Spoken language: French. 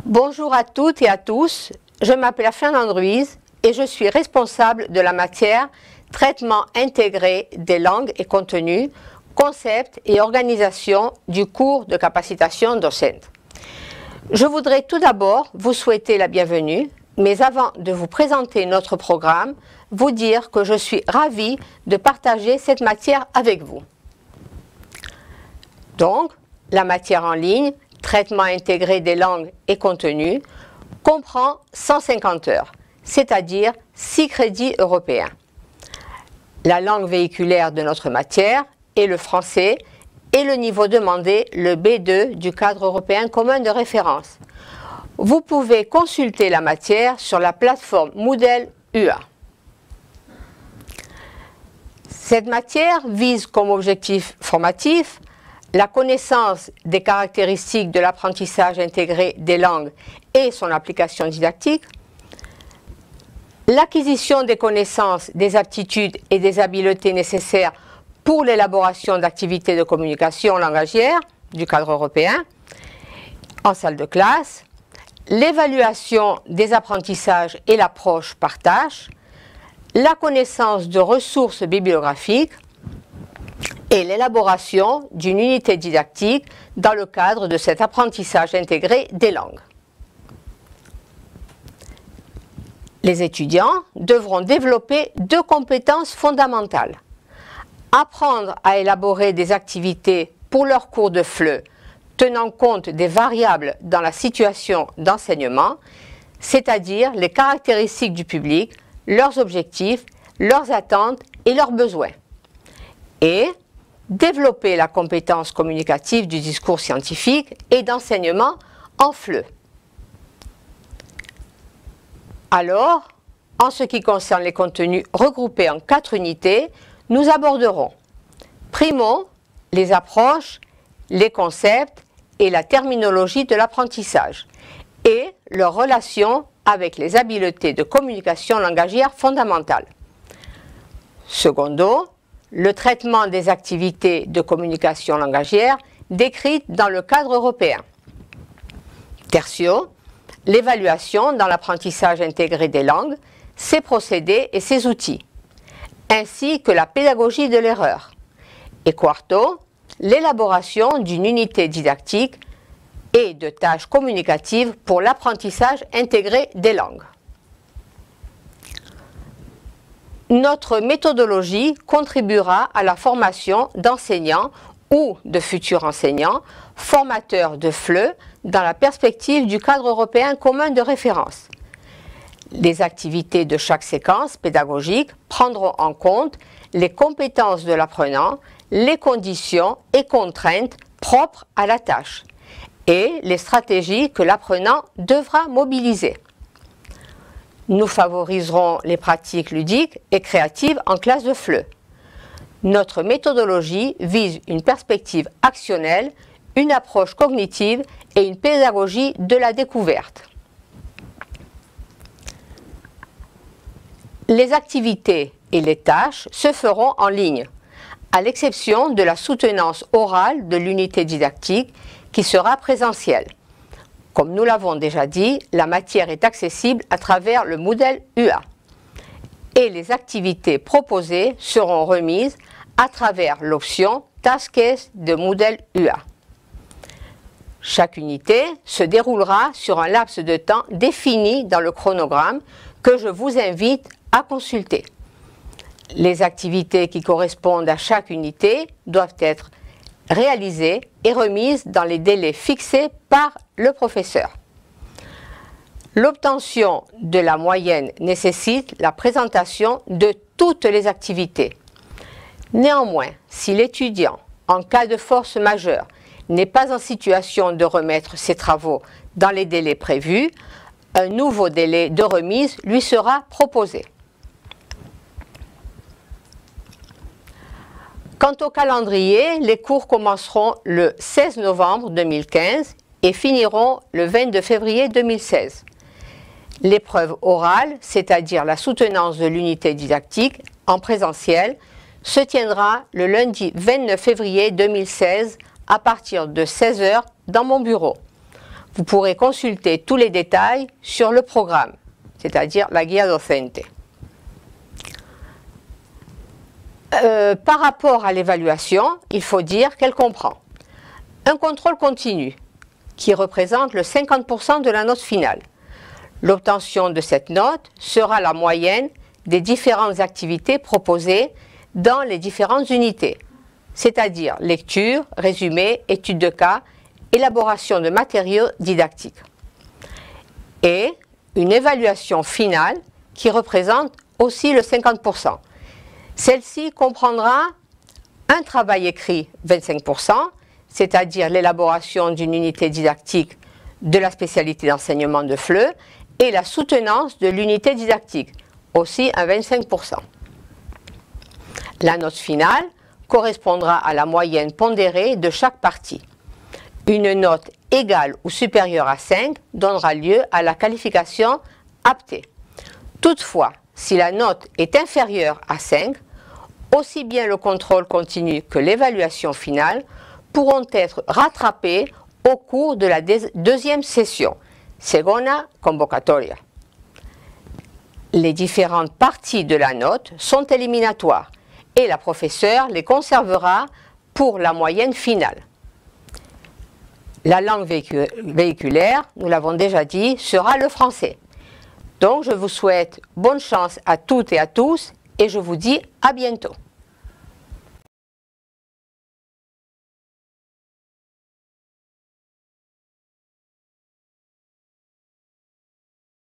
Bonjour à toutes et à tous, je m'appelle Fernande Ruiz et je suis responsable de la matière Traitement intégré des langues et contenus, concepts et organisation du cours de capacitation docente. Je voudrais tout d'abord vous souhaiter la bienvenue, mais avant de vous présenter notre programme, vous dire que je suis ravie de partager cette matière avec vous. Donc, la matière en ligne, Traitement intégré des langues et contenus, comprend 150 heures, c'est-à-dire 6 crédits européens. La langue véhiculaire de notre matière est le français et le niveau demandé, le B2 du cadre européen commun de référence. Vous pouvez consulter la matière sur la plateforme Moodle UA. Cette matière vise comme objectif formatif la connaissance des caractéristiques de l'apprentissage intégré des langues et son application didactique, l'acquisition des connaissances, des aptitudes et des habiletés nécessaires pour l'élaboration d'activités de communication langagière du cadre européen en salle de classe, l'évaluation des apprentissages et l'approche par tâche, la connaissance de ressources bibliographiques et l'élaboration d'une unité didactique dans le cadre de cet apprentissage intégré des langues. Les étudiants devront développer 2 compétences fondamentales. Apprendre à élaborer des activités pour leur cours de FLE, tenant compte des variables dans la situation d'enseignement, c'est-à-dire les caractéristiques du public, leurs objectifs, leurs attentes et leurs besoins. Et développer la compétence communicative du discours scientifique et d'enseignement en FLE. Alors, en ce qui concerne les contenus regroupés en 4 unités, nous aborderons primo, les approches, les concepts et la terminologie de l'apprentissage et leur relation avec les habiletés de communication langagière fondamentales. Secondo, le traitement des activités de communication langagière décrites dans le cadre européen. Tertio, l'évaluation dans l'apprentissage intégré des langues, ses procédés et ses outils, ainsi que la pédagogie de l'erreur. Et quarto, l'élaboration d'une unité didactique et de tâches communicatives pour l'apprentissage intégré des langues. Notre méthodologie contribuera à la formation d'enseignants ou de futurs enseignants, formateurs de FLE dans la perspective du cadre européen commun de référence. Les activités de chaque séquence pédagogique prendront en compte les compétences de l'apprenant, les conditions et contraintes propres à la tâche et les stratégies que l'apprenant devra mobiliser. Nous favoriserons les pratiques ludiques et créatives en classe de FLE. Notre méthodologie vise une perspective actionnelle, une approche cognitive et une pédagogie de la découverte. Les activités et les tâches se feront en ligne, à l'exception de la soutenance orale de l'unité didactique qui sera présentielle. Comme nous l'avons déjà dit, la matière est accessible à travers le Moodle UA. Et les activités proposées seront remises à travers l'option Taskes de Moodle UA. Chaque unité se déroulera sur un laps de temps défini dans le chronogramme que je vous invite à consulter. Les activités qui correspondent à chaque unité doivent être réalisées et remises dans les délais fixés par le professeur. L'obtention de la moyenne nécessite la présentation de toutes les activités. Néanmoins, si l'étudiant, en cas de force majeure, n'est pas en situation de remettre ses travaux dans les délais prévus, un nouveau délai de remise lui sera proposé. Quant au calendrier, les cours commenceront le 16 novembre 2015 et finiront le 22 février 2016. L'épreuve orale, c'est-à-dire la soutenance de l'unité didactique en présentiel, se tiendra le lundi 29 février 2016 à partir de 16 h dans mon bureau. Vous pourrez consulter tous les détails sur le programme, c'est-à-dire la guía docente. Par rapport à l'évaluation, il faut dire qu'elle comprend un contrôle continu qui représente le 50% de la note finale. L'obtention de cette note sera la moyenne des différentes activités proposées dans les différentes unités, c'est-à-dire lecture, résumé, étude de cas, élaboration de matériaux didactiques. Et une évaluation finale qui représente aussi le 50%. Celle-ci comprendra un travail écrit 25%, c'est-à-dire l'élaboration d'une unité didactique de la spécialité d'enseignement de FLE et la soutenance de l'unité didactique, aussi à 25%. La note finale correspondra à la moyenne pondérée de chaque partie. Une note égale ou supérieure à 5 donnera lieu à la qualification aptée. Toutefois, si la note est inférieure à 5, aussi bien le contrôle continu que l'évaluation finale pourront être rattrapés au cours de la deuxième session, segona convocatoria. Les différentes parties de la note sont éliminatoires et la professeure les conservera pour la moyenne finale. La langue véhiculaire, nous l'avons déjà dit, sera le français. Donc je vous souhaite bonne chance à toutes et à tous et je vous dis à bientôt.